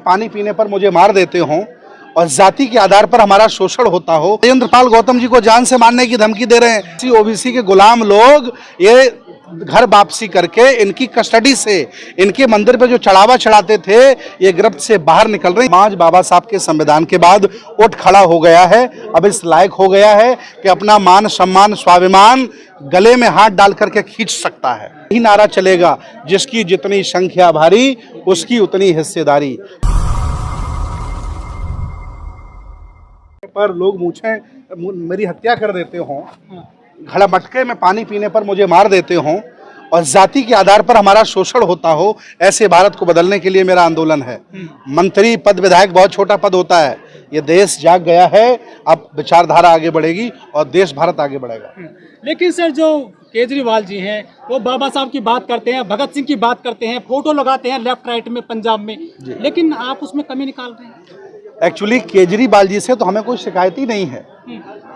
पानी पीने पर मुझे मार देते हो और जाति के आधार पर हमारा शोषण होता हो। राजेंद्र पाल गौतम जी को जान से मारने की धमकी दे रहे हैं। ओबीसी के गुलाम लोग ये घर वापसी करके इनकी कस्टडी से इनके मंदिर पे जो चढ़ावा चढ़ाते थे ये गिरफ्त से बाहर निकल रहे हैं। समाज बाबा साहब के संविधान के बाद उठ खड़ा हो गया है, अब इस लायक हो गया है कि अपना मान सम्मान स्वाभिमान गले में हाथ डाल करके खींच सकता है। यही नारा चलेगा, जिसकी जितनी संख्या भारी उसकी उतनी हिस्सेदारी। पर लोग मुझे मेरी हत्या कर देते हो, घड़ा मटके में पानी पीने पर मुझे मार देते हो और जाति के आधार पर हमारा शोषण होता हो, ऐसे भारत को बदलने के लिए मेरा आंदोलन है। मंत्री पद विधायक बहुत छोटा पद होता है। ये देश जाग गया है, अब विचारधारा आगे बढ़ेगी और देश भारत आगे बढ़ेगा। लेकिन सर जो केजरीवाल जी हैं वो बाबा साहब की बात करते हैं, भगत सिंह की बात करते हैं, फोटो लगाते हैं लेफ्ट राइट में पंजाब में, लेकिन आप उसमें कमी निकाल रहे हैं। एक्चुअली केजरीवाल जी से तो हमें कोई शिकायत ही नहीं है,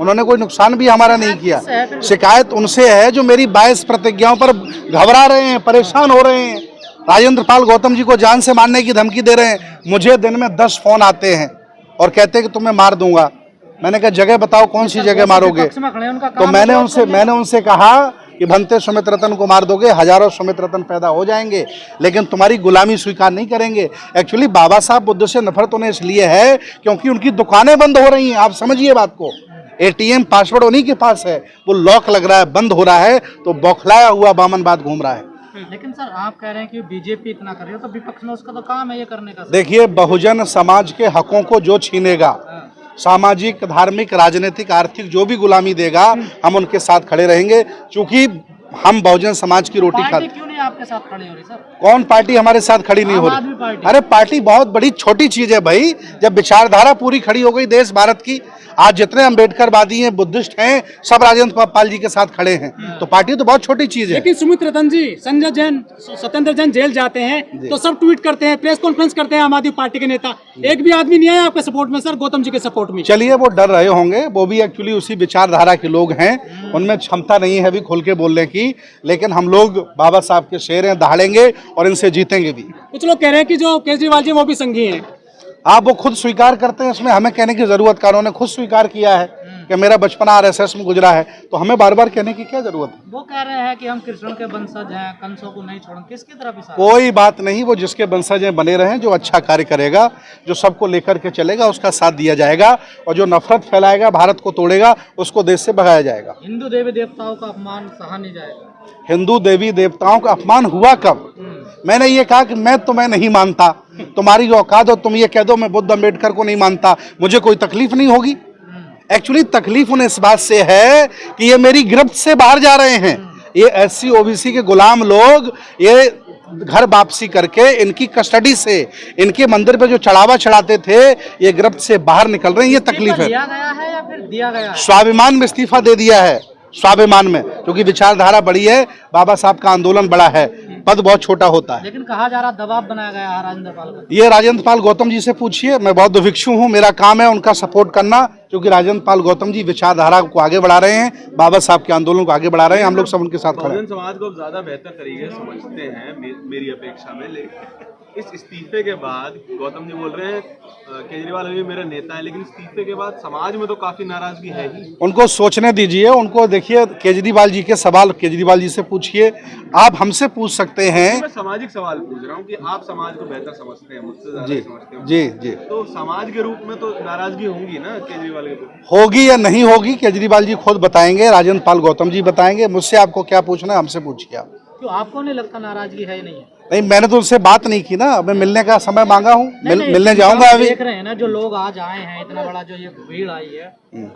उन्होंने कोई नुकसान भी हमारा नहीं किया। शिकायत उनसे है जो मेरी 22 प्रतिज्ञाओं पर घबरा रहे हैं, परेशान हो रहे हैं। राजेंद्र पाल गौतम जी को जान से मारने की धमकी दे रहे हैं। मुझे दिन में 10 फोन आते हैं और कहते हैं कि तुम्हें मार दूंगा। मैंने कहा जगह बताओ, कौन सी जगह मारोगे? तो मैंने उनसे कहा कि भंते सुमित रतन को मार दोगे, हजारों सुमित रतन पैदा हो जाएंगे, लेकिन तुम्हारी गुलामी स्वीकार नहीं करेंगे। एक्चुअली बाबा साहब बुद्ध से नफरत उन्हें इसलिए है क्योंकि उनकी दुकानें बंद हो रही हैं। आप समझिए बात को, एटीएम पासवर्ड उन्हीं के पास है, वो लॉक लग रहा है, बंद हो रहा है, तो बौखलाया हुआ बामनबाद घूम रहा है। लेकिन सर आप कह रहे हैं कि बीजेपी इतना कर रही है, तो विपक्ष में उसका तो काम है ये करने का। देखिए, बहुजन समाज के हकों को जो छीनेगा, सामाजिक, धार्मिक, राजनीतिक, आर्थिक जो भी गुलामी देगा, हम उनके साथ खड़े रहेंगे। क्योंकि हम बहुजन समाज की रोटी खाते। क्यों नहीं आपके साथ खड़ी हो रही सर? कौन पार्टी हमारे साथ खड़ी नहीं हो रही? अरे पार्टी बहुत बड़ी छोटी चीज है भाई, जब विचारधारा पूरी खड़ी हो गई देश भारत की। आज जितने अम्बेडकरवादी हैं, बुद्धिस्ट हैं, सब राजेंद्र पाल जी के साथ खड़े हैं, तो पार्टी तो बहुत छोटी चीज है। लेकिन सुमित रतन जी, संजय जैन, सत्येंद्र जैन जेल जाते हैं तो सब ट्वीट करते हैं, प्रेस कॉन्फ्रेंस करते हैं आम आदमी पार्टी के नेता। एक भी आदमी नहीं आया आपके सपोर्ट में सर, गौतम जी के सपोर्ट में। चलिए, वो डर रहे होंगे, वो भी एक्चुअली उसी विचारधारा के लोग हैं, उनमें क्षमता नहीं है अभी खोल के बोलने की। लेकिन हम लोग बाबा साहब के शेर हैं, दहाड़ेंगे और इनसे जीतेंगे भी। कुछ लोग कह रहे हैं कि जो केजरीवाल जी वो भी संघी हैं। आप वो खुद स्वीकार करते हैं, इसमें हमें कहने की जरूरत का, उन्होंने खुद स्वीकार किया है कि मेरा बचपन आरएसएस में गुजरा है, तो हमें बार बार कहने की क्या जरूरत है? वो कह रहे हैं कि हम कृष्ण के वंशज हैं, कंसों को नहीं छोड़ेंगे। किसकी तरफ इशारा? कोई बात नहीं, वो जिसके वंशज हैं बने रहें। जो अच्छा कार्य करेगा, जो सबको लेकर के चलेगा, उसका साथ दिया जाएगा, और जो नफरत फैलाएगा, भारत को तोड़ेगा, उसको देश से भगाया जाएगा। हिंदू देवी देवताओं का अपमान सहा नहीं जाएगा। हिंदू देवी देवताओं का अपमान हुआ कब? मैंने ये कहा कि मैं तुम्हें नहीं मानता, तुम्हारी औकात हो तुम ये कह दो मैं बुद्ध अम्बेडकर को नहीं मानता, मुझे कोई तकलीफ नहीं होगी। एक्चुअली तकलीफ उन्हें इस बात से है कि ये मेरी गिरफ्त से बाहर जा रहे हैं। ये एससी ओबीसी के गुलाम लोग ये घर वापसी करके इनकी कस्टडी से इनके मंदिर पे जो चढ़ावा चढ़ाते थे, ये गिरफ्त से बाहर निकल रहे हैं। ये तकलीफ है। दिया गया है या फिर दिया गया है? स्वाभिमान में इस्तीफा दे दिया है, स्वाभिमान में, क्योंकि विचारधारा बड़ी है, बाबा साहब का आंदोलन बड़ा है, पद बहुत छोटा होता है। लेकिन कहा जा रहा दबाव बनाया गया है राजेंद्र पाल को। ये राजेंद्र पाल गौतम जी से पूछिए, मैं बौद्ध भिक्षु हूँ, मेरा काम है उनका सपोर्ट करना, क्योंकि राजेंद्र पाल गौतम जी विचारधारा को आगे बढ़ा रहे हैं, बाबा साहब के आंदोलन को आगे बढ़ा रहे हैं, हम लोग सब उनके साथ खड़े हैं। समाज को ज्यादा बेहतर तरीके से समझते हैं मेरी अपेक्षा में। लेकिन इस इस्तीफे के बाद गौतम जी बोल रहे हैं केजरीवाल अभी मेरा नेता है, लेकिन इस्तीफे के बाद समाज में तो काफी नाराजगी है ही। उनको सोचने दीजिए, उनको देखिए, केजरीवाल जी के सवाल केजरीवाल जी से पूछिए, आप हमसे पूछ सकते हैं। मैं सामाजिक सवाल पूछ रहा हूँ कि आप समाज को बेहतर समझते हैं, मुझसे ज्यादा समझते हैं। जी जी, तो समाज के रूप में तो नाराजगी होगी ना केजरीवाल के? तो होगी या नहीं होगी, केजरीवाल जी खुद बताएंगे, राजेंद्र पाल गौतम जी बताएंगे। मुझसे आपको क्या पूछना है, हमसे पूछिए आप। क्यों आपको नहीं लगता नाराजगी है नहीं है? नहीं, मैंने तो उससे बात नहीं की ना, मैं मिलने का समय मांगा हूँ, मिलने जाऊंगा अभी। देख रहे हैं ना जो लोग आज आए हैं, इतना बड़ा जो ये भीड़ आई है,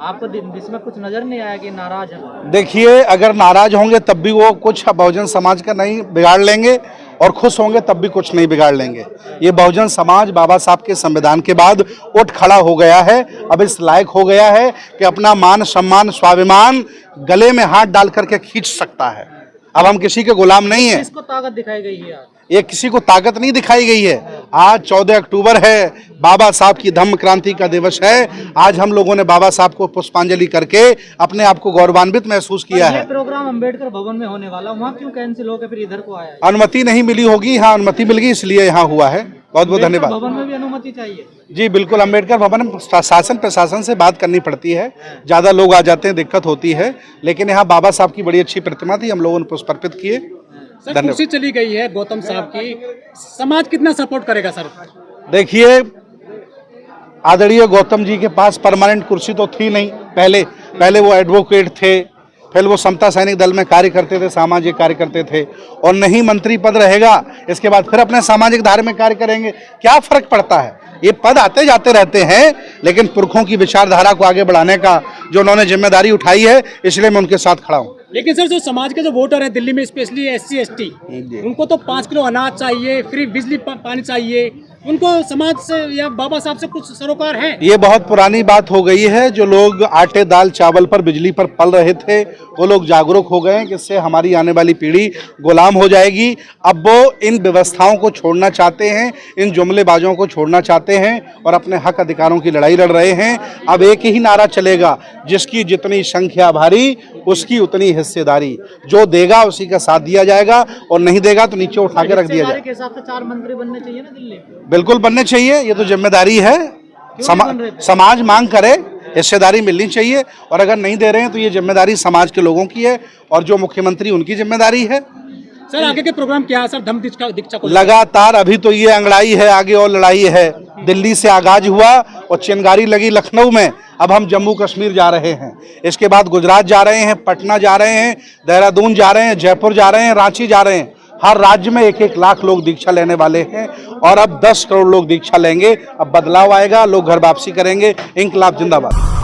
आपको इसमें कुछ नजर नहीं आया कि नाराज है? देखिए, अगर नाराज होंगे तब भी वो कुछ बहुजन समाज का नहीं बिगाड़ लेंगे, और खुश होंगे तब भी कुछ नहीं बिगाड़ लेंगे। ये बहुजन समाज बाबा साहब के संविधान के बाद उठ खड़ा हो गया है, अब इस लायक हो गया है कि अपना मान सम्मान स्वाभिमान गले में हाथ डाल करके खींच सकता है। अब हम किसी के गुलाम नहीं है। इसको ताकत दिखाई गई है। ये किसी को ताकत नहीं दिखाई गई है। आज 14 अक्टूबर है, बाबा साहब की धम्म क्रांति का दिवस है। आज हम लोगों ने बाबा साहब को पुष्पांजलि करके अपने आप को गौरवान्वित महसूस किया है। प्रोग्राम अंबेडकर भवन में होने वाला, वहाँ क्यों कैंसिल होकर फिर इधर को आया है? अनुमति नहीं मिली होगी, यहाँ अनुमति मिल गई इसलिए यहाँ हुआ है। बहुत बहुत धन्यवाद। भवन में भी अनुमति चाहिए? जी बिल्कुल, अंबेडकर भवन में शासन प्रशासन से बात करनी पड़ती है, ज्यादा लोग आ जाते हैं, दिक्कत होती है, लेकिन यहाँ बाबा साहब की बड़ी अच्छी प्रतिमा थी, हम लोगों ने पुष्प अर्पित किए। सर कुर्सी चली गई है गौतम साहब की, समाज कितना सपोर्ट करेगा सर? देखिए, आदरणीय गौतम जी के पास परमानेंट कुर्सी तो थी नहीं। पहले वो एडवोकेट थे, फिर वो समता सैनिक दल में कार्य करते थे, सामाजिक कार्य करते थे, और नहीं मंत्री पद रहेगा, इसके बाद फिर अपने सामाजिक धार्मिक कार्य करेंगे। क्या फर्क पड़ता है? ये पद आते जाते रहते हैं, लेकिन पुरखों की विचारधारा को आगे बढ़ाने का जो उन्होंने जिम्मेदारी उठाई है, इसलिए मैं उनके साथ खड़ा हूँ। लेकिन सर जो समाज के जो वोटर है दिल्ली में, स्पेशली SC ST, उनको तो 5 किलो अनाज चाहिए, फ्री बिजली पानी चाहिए, उनको समाज से या बाबा साहब से कुछ सरोकार है? ये बहुत पुरानी बात हो गई है। जो लोग आटे दाल चावल पर, बिजली पर पल रहे थे, वो लोग जागरूक हो गए हैं कि इससे हमारी आने वाली पीढ़ी गुलाम हो जाएगी। अब वो इन व्यवस्थाओं को छोड़ना चाहते हैं, इन जुमलेबाजों को छोड़ना चाहते हैं और अपने हक अधिकारों की लड़ाई लड़ रहे हैं। अब एक ही नारा चलेगा, जिसकी जितनी संख्या भारी उसकी उतनी हिस्सेदारी। जो देगा उसी का साथ दिया जाएगा, और नहीं देगा तो नीचे उठा के रख दिया जाएगा। के हिसाब से 4 मंत्री बनने चाहिए ना दिल्ली में? बिल्कुल बनने चाहिए, ये तो जिम्मेदारी है। समाज मांग करे, हिस्सेदारी मिलनी चाहिए, और अगर नहीं दे रहे हैं तो ये जिम्मेदारी समाज के लोगों की है, और जो मुख्यमंत्री उनकी जिम्मेदारी है। सर आगे के प्रोग्राम क्या है सर? धम्म दीक्षा को लगातार, अभी तो ये अंगड़ाई है, आगे और लड़ाई है। दिल्ली से आगाज हुआ और चिंगारी लगी लखनऊ में, अब हम जम्मू कश्मीर जा रहे हैं, इसके बाद गुजरात जा रहे हैं, पटना जा रहे हैं, देहरादून जा रहे हैं, जयपुर जा रहे हैं, रांची जा रहे हैं। हर राज्य में 1-1 लाख लोग दीक्षा लेने वाले हैं, और अब 10 करोड़ लोग दीक्षा लेंगे। अब बदलाव आएगा, लोग घर वापसी करेंगे। इंकलाब जिंदाबाद।